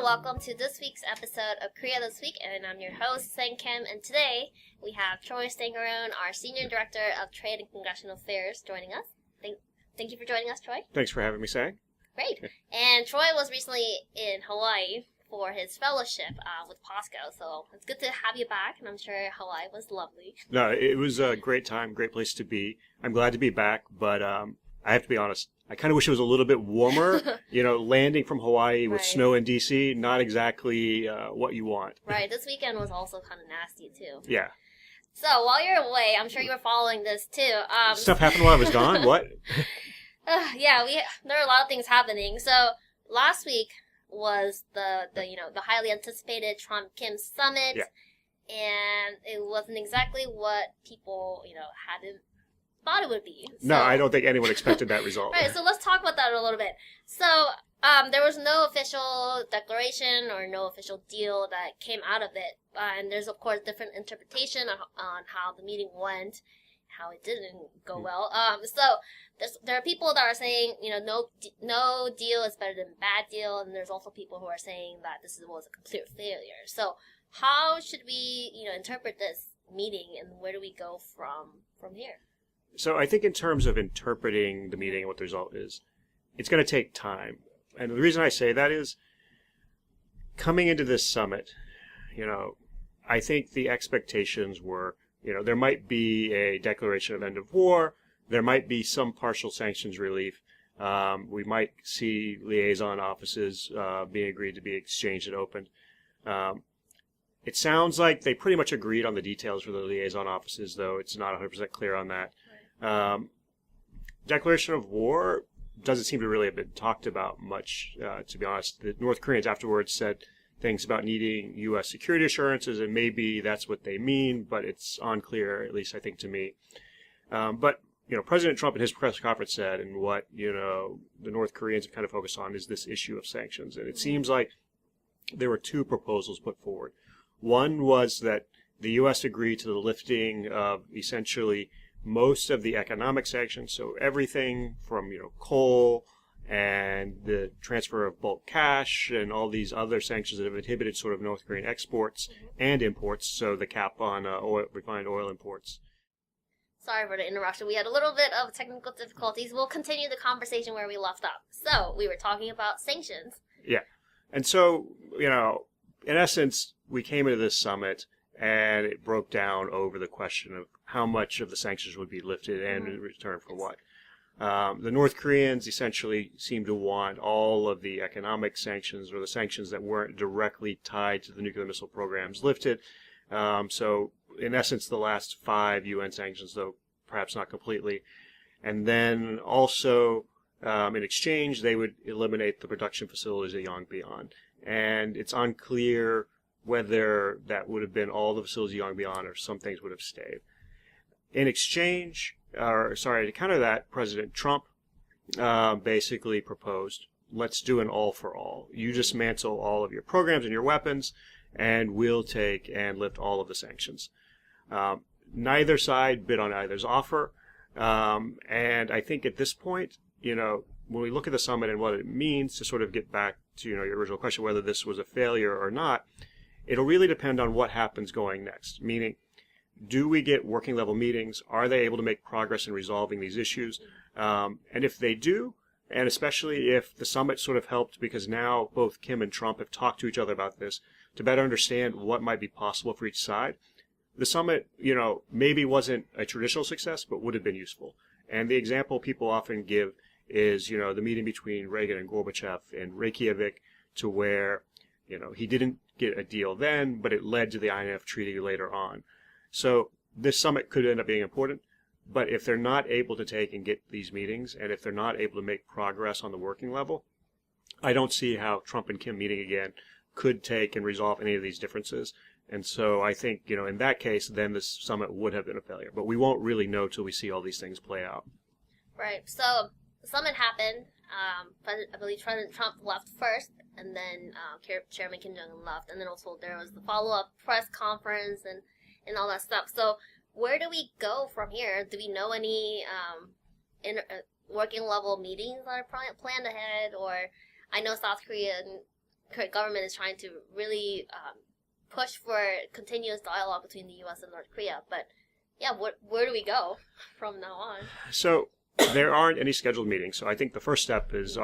welcome to this week's episode of Korea This Week, and I'm your host, Sang Kim, and today we have Troy Stangarone, our Senior Director of Trade and Congressional Affairs, joining us. Thank you for joining us, Troy. Thanks for having me, Sang. Great. And Troy was recently in Hawaii for his fellowship with POSCO, so it's good to have you back, and I'm sure Hawaii was lovely. No, it was a great time, great place to be. I'm glad to be back, but I have to be honest, I kind of wish it was a little bit warmer. Landing from Hawaii with snow in D.C., not exactly what you want. Right, this weekend was also kind of nasty, too. Yeah. So, while you're away, I'm sure you were following this, too. Stuff happened while I was gone? What? Yeah, there are a lot of things happening. So, last week was the highly anticipated Trump-Kim summit, and it wasn't exactly what people, had thought it would be. So, no, I don't think anyone expected that result. Right, so let's talk about that a little bit. So, there was no official declaration or no official deal that came out of it. And there's, of course, different interpretation on how the meeting went, how it didn't go well. So, there are people that are saying, no deal is better than bad deal. And there's also people who are saying that this was a complete failure. So, how should we, interpret this meeting, and where do we go from here? So I think in terms of interpreting the meeting and what the result is, it's going to take time. And the reason I say that is, coming into this summit, I think the expectations were, there might be a declaration of end of war, there might be some partial sanctions relief, we might see liaison offices being agreed to be exchanged and opened. It sounds like they pretty much agreed on the details for the liaison offices, though it's not 100% clear on that. Declaration of war doesn't seem to really have been talked about much, to be honest. The North Koreans afterwards said things about needing U.S. security assurances, and maybe that's what they mean, but it's unclear, at least I think to me. But President Trump in his press conference said, and what, the North Koreans have kind of focused on is this issue of sanctions. And it seems like there were two proposals put forward. One was that the U.S. agreed to the lifting of essentially most of the economic sanctions, so everything from coal and the transfer of bulk cash and all these other sanctions that have inhibited sort of North Korean exports and imports, so the cap on refined oil imports. Sorry for the interruption. We had a little bit of technical difficulties. We'll continue the conversation where we left off. So, we were talking about sanctions. Yeah. And so, in essence, we came into this summit and it broke down over the question of how much of the sanctions would be lifted and in return for what. The North Koreans essentially seem to want all of the economic sanctions, or the sanctions that weren't directly tied to the nuclear missile programs, lifted. So, in essence, the last 5 UN sanctions, though perhaps not completely. And then also, in exchange, they would eliminate the production facilities at Yongbyon. And it's unclear whether that would have been all the facilities at Yongbyon or some things would have stayed. In exchange, to counter that, President Trump basically proposed, let's do an all for all. You dismantle all of your programs and your weapons, and we'll take and lift all of the sanctions. Neither side bid on either's offer, and I think at this point, when we look at the summit and what it means, to sort of get back to your original question, whether this was a failure or not, it'll really depend on what happens going next. Meaning, do we get working level meetings? Are they able to make progress in resolving these issues? And if they do, and especially if the summit sort of helped, because now both Kim and Trump have talked to each other about this to better understand what might be possible for each side, the summit, maybe wasn't a traditional success, but would have been useful. And the example people often give is, the meeting between Reagan and Gorbachev in Reykjavik, to where, he didn't get a deal then, but it led to the INF treaty later on. So this summit could end up being important, but if they're not able to take and get these meetings, and if they're not able to make progress on the working level, I don't see how Trump and Kim meeting again could take and resolve any of these differences. And so I think, in that case, then this summit would have been a failure. But we won't really know till we see all these things play out. Right. So the summit happened. I believe President Trump left first, and then Chairman Kim Jong-un left. And then also there was the follow-up press conference and all that stuff. So where do we go from here? Do we know any working level meetings that are planned ahead? Or I know South Korea Korean government is trying to really push for continuous dialogue between the U.S. and North Korea. But yeah, where do we go from now on? So there aren't any scheduled meetings. So I think the first step is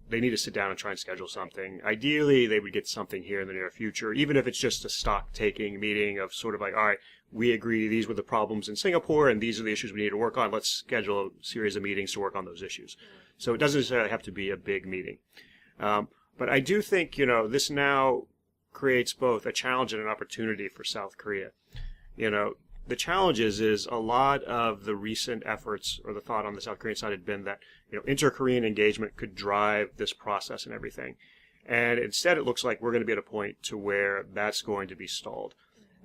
they need to sit down and try and schedule something. Ideally, they would get something here in the near future, even if it's just a stock-taking meeting of sort of like, all right, we agree these were the problems in Singapore and these are the issues we need to work on. Let's schedule a series of meetings to work on those issues. So it doesn't necessarily have to be a big meeting. But I do think, this now creates both a challenge and an opportunity for South Korea. The challenge is a lot of the recent efforts or the thought on the South Korean side had been that, inter-Korean engagement could drive this process and everything. And instead, it looks like we're going to be at a point to where that's going to be stalled.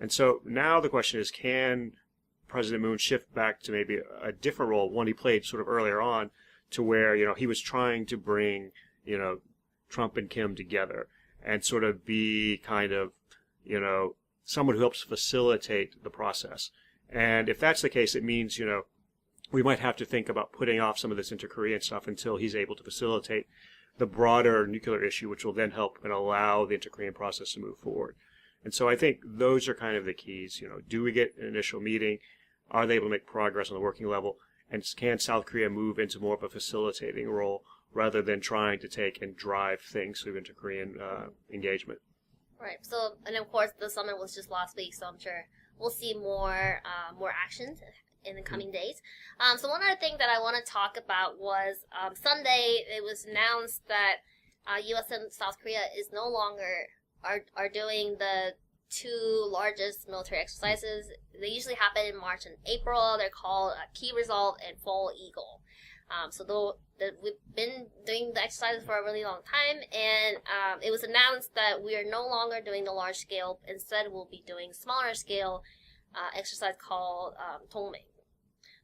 And so now the question is, can President Moon shift back to maybe a different role, one he played sort of earlier on, to where, he was trying to bring, Trump and Kim together and sort of be kind of, someone who helps facilitate the process. And if that's the case, it means, we might have to think about putting off some of this inter-Korean stuff until he's able to facilitate the broader nuclear issue, which will then help and allow the inter-Korean process to move forward. And so I think those are kind of the keys. Do we get an initial meeting? Are they able to make progress on the working level? And can South Korea move into more of a facilitating role rather than trying to take and drive things through inter-Korean engagement? Right. So, and of course, the summit was just last week, so I'm sure we'll see more actions in the coming days. So one other thing that I want to talk about was Sunday. It was announced that U.S. and South Korea is no longer are doing the two largest military exercises. They usually happen in March and April. They're called Key Resolve and Fall Eagle. So we've been doing the exercises for a really long time, and it was announced that we are no longer doing the large scale. Instead, we'll be doing smaller scale exercise called Dongmeng.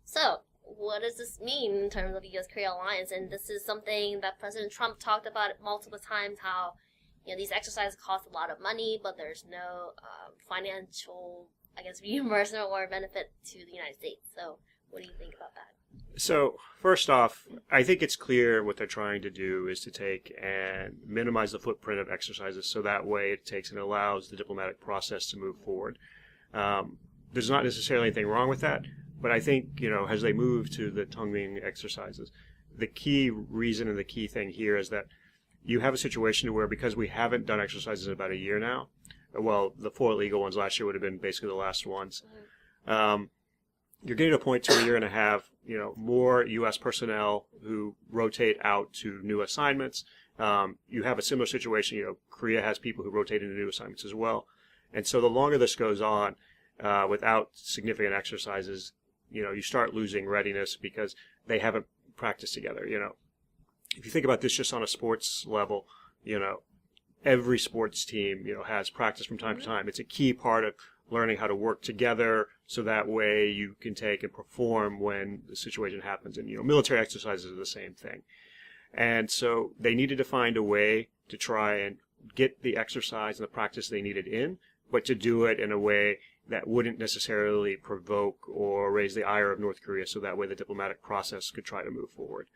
So, what does this mean in terms of the U.S.-Korea alliance? And this is something that President Trump talked about multiple times, how these exercises cost a lot of money, but there's no financial, reimbursement or benefit to the United States. So, what do you think about that? So, first off, I think it's clear what they're trying to do is to take and minimize the footprint of exercises so that way it takes and allows the diplomatic process to move forward. There's not necessarily anything wrong with that, but I think, as they move to the Dongmeng exercises, the key reason and the key thing here is that you have a situation where, because we haven't done exercises in about a year now, well, the four illegal ones last year would have been basically the last ones, you're getting to a point where you're going to have, more U.S. personnel who rotate out to new assignments. You have a similar situation, Korea has people who rotate into new assignments as well. And so the longer this goes on, without significant exercises, you start losing readiness because they haven't practiced together. If you think about this just on a sports level, every sports team, has practice from time to time. It's a key part of learning how to work together so that way you can take and perform when the situation happens. And, military exercises are the same thing. And so they needed to find a way to try and get the exercise and the practice they needed in, but to do it in a way that wouldn't necessarily provoke or raise the ire of North Korea, so that way the diplomatic process could try to move forward.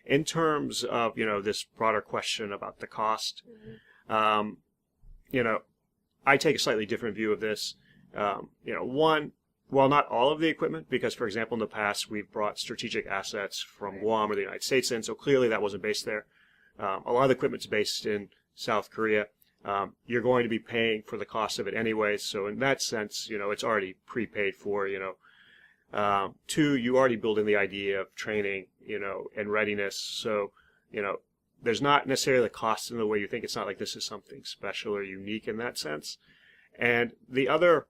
In terms of, this broader question about the cost, I take a slightly different view of this. One, while not all of the equipment, because, for example, in the past, we've brought strategic assets from Guam or the United States in, so clearly that wasn't based there. A lot of the equipment's based in South Korea. You're going to be paying for the cost of it anyway, so in that sense, it's already prepaid for, Two, you already build in the idea of training, and readiness, so, there's not necessarily the cost in the way you think. It's not like this is something special or unique in that sense. And the other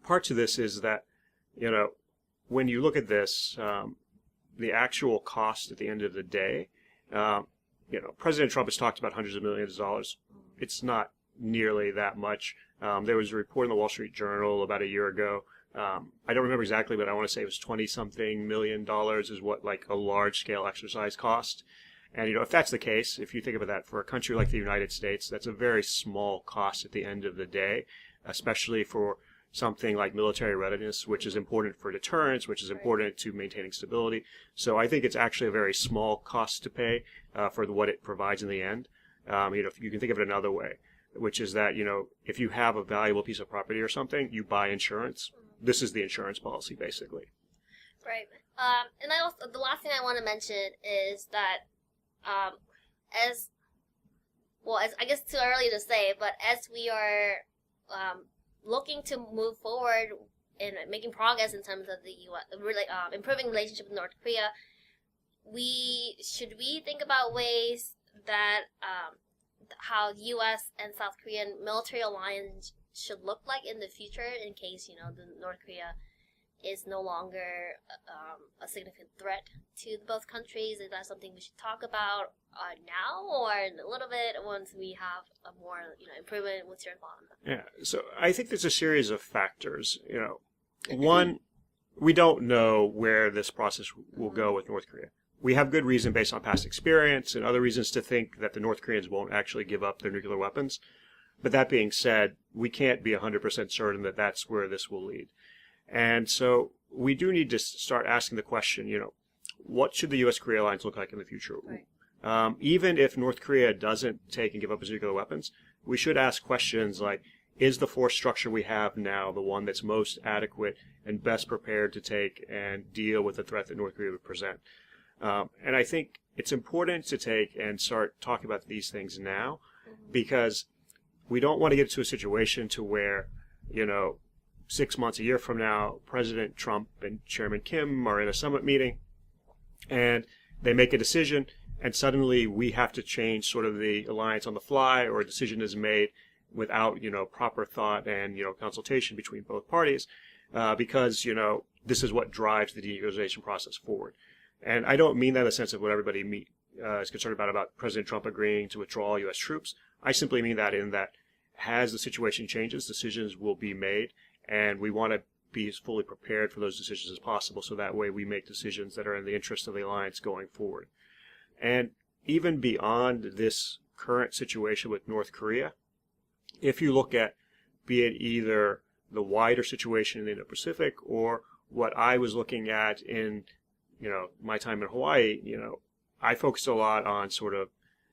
part to this is that, when you look at this, the actual cost at the end of the day, President Trump has talked about hundreds of millions of dollars. It's not nearly that much. There was a report in the Wall Street Journal about a year ago. I don't remember exactly, but I want to say it was 20-something million dollars is what like a large-scale exercise cost. And, if that's the case, if you think about that, for a country like the United States, that's a very small cost at the end of the day, especially for something like military readiness, which is important for deterrence, which is important to maintaining stability. So I think it's actually a very small cost to pay for what it provides in the end. You can think of it another way, which is that, if you have a valuable piece of property or something, you buy insurance. This is the insurance policy, basically. Right. And I also, the last thing I want to mention is that, as I guess too early to say, but as we are looking to move forward in making progress in terms of the U.S. Improving relationship with North Korea, should we think about ways that how U.S. and South Korean military alliance should look like in the future in case the North Korea is no longer a significant threat to both countries? Is that something we should talk about now, or in a little bit once we have a more improvement? What's your thought on that? Yeah, so I think there's a series of factors. One, we don't know where this process will go with North Korea. We have good reason based on past experience and other reasons to think that the North Koreans won't actually give up their nuclear weapons. But that being said, we can't be 100% certain that that's where this will lead. And so we do need to start asking the question, what should the U.S. Korea Alliance look like in the future? Right. Even if North Korea doesn't take and give up its nuclear weapons, we should ask questions like, is the force structure we have now the one that's most adequate and best prepared to take and deal with the threat that North Korea would present? And I think it's important to take and start talking about these things now, because we don't want to get to a situation to where, 6 months, a year from now, President Trump and Chairman Kim are in a summit meeting and they make a decision, and suddenly we have to change sort of the alliance on the fly, or a decision is made without, proper thought and, consultation between both parties, because, this is what drives the denuclearization process forward. And I don't mean that in the sense of what everybody is concerned about President Trump agreeing to withdraw U.S. troops. I simply mean that in that as the situation changes, decisions will be made, and we want to be as fully prepared for those decisions as possible, so that way we make decisions that are in the interest of the alliance going forward. And even beyond this current situation with North Korea, if you look at, be it either the wider situation in the Indo-Pacific or what I was looking at in, my time in Hawaii, I focused a lot on sort of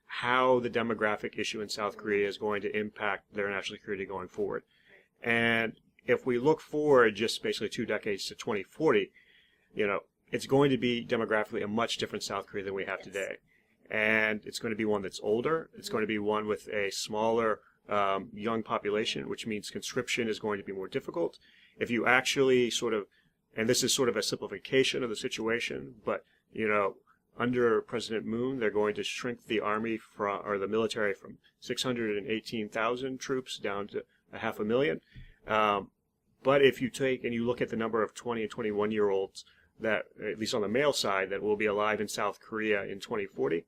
how the demographic issue in South Korea is going to impact their national security going forward. And if we look forward just basically 2 decades to 2040, it's going to be demographically a much different South Korea than we have today. And it's going to be one that's older. It's going to be one with a smaller young population, which means conscription is going to be more difficult. If you actually sort of, and this is sort of a simplification of the situation, but, under President Moon, they're going to shrink the army or the military from 618,000 troops down to 500,000. But if you take and you look at the number of 20 and 21-year-olds that, at least on the male side, that will be alive in South Korea in 2040,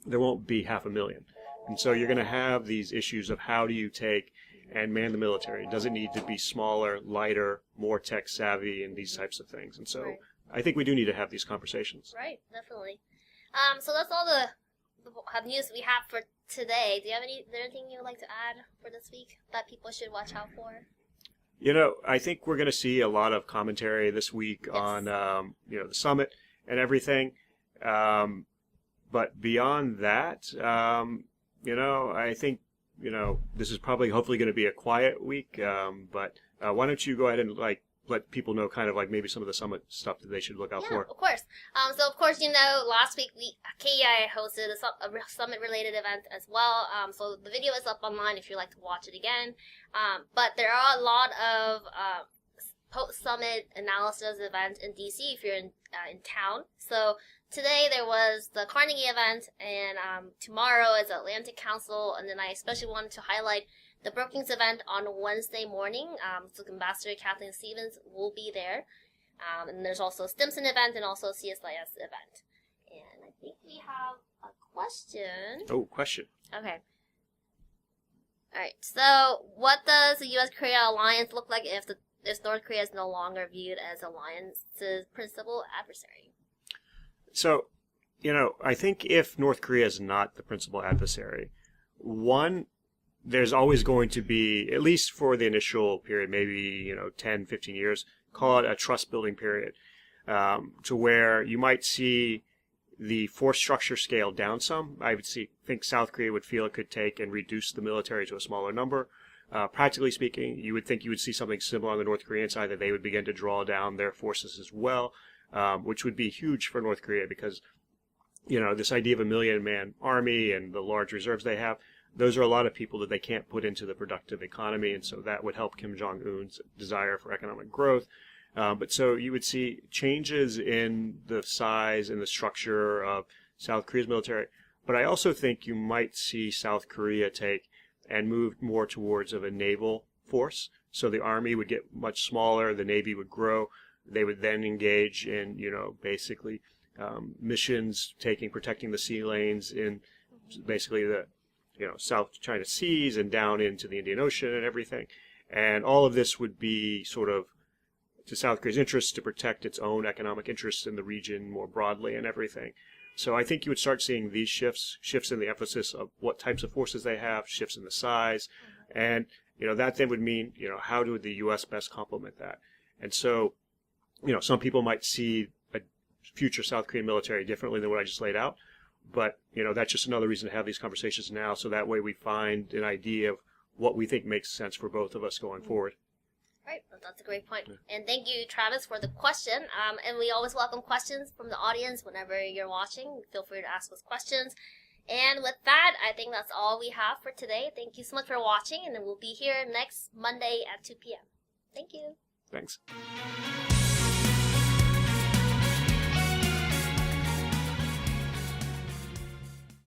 there won't be 500,000. And so you're going to have these issues of how do you take and man the military? Does it need to be smaller, lighter, more tech savvy, and these types of things? And so Right. I think we do need to have these conversations. Right, definitely. So that's all the news we have for today. Do you have anything you would like to add for this week that people should watch out for? I think we're going to see a lot of commentary this week on, the summit and everything. But beyond that, I think, this is probably hopefully going to be a quiet week. But why don't you go ahead and let people know kind of maybe some of the summit stuff that they should look out for. Of course. So of course, last week KEI hosted a summit-related event as well. So the video is up online if you'd like to watch it again. But there are a lot of post-summit analysis events in DC if you're in town. So today there was the Carnegie event, and tomorrow is Atlantic Council, and then I especially wanted to highlight the Brookings event on Wednesday morning. So Ambassador Kathleen Stevens will be there. And there's also a Stimson event and also a CSIS event. And I think we have a question. Oh, question. Okay. Alright, so what does the U.S. Korea Alliance look like if North Korea is no longer viewed as alliance's principal adversary? So, I think if North Korea is not the principal adversary, there's always going to be, at least for the initial period, maybe, 10, 15 years, call it a trust building period, to where you might see, the force structure scaled down some. I would think South Korea would feel it could take and reduce the military to a smaller number. Practically speaking, you would think you would see something similar on the North Korean side, that they would begin to draw down their forces as well, which would be huge for North Korea because, this idea of a 1 million man army and the large reserves they have, those are a lot of people that they can't put into the productive economy, and so that would help Kim Jong-un's desire for economic growth. But so you would see changes in the size and the structure of South Korea's military. But I also think you might see South Korea take and move more towards of a naval force. So the army would get much smaller, the navy would grow. They would then engage in, basically missions, protecting the sea lanes in basically the, South China Seas and down into the Indian Ocean and everything. And all of this would be sort of to South Korea's interests to protect its own economic interests in the region more broadly and everything. So I think you would start seeing these shifts in the emphasis of what types of forces they have, shifts in the size, and that then would mean how do the U.S. best complement that? And so some people might see a future South Korean military differently than what I just laid out, but that's just another reason to have these conversations now, so that way we find an idea of what we think makes sense for both of us going forward. Right, that's a great point. Yeah. And thank you, Travis, for the question. And we always welcome questions from the audience whenever you're watching. Feel free to ask us questions. And with that, I think that's all we have for today. Thank you so much for watching, and then we'll be here next Monday at 2 p.m. Thank you. Thanks.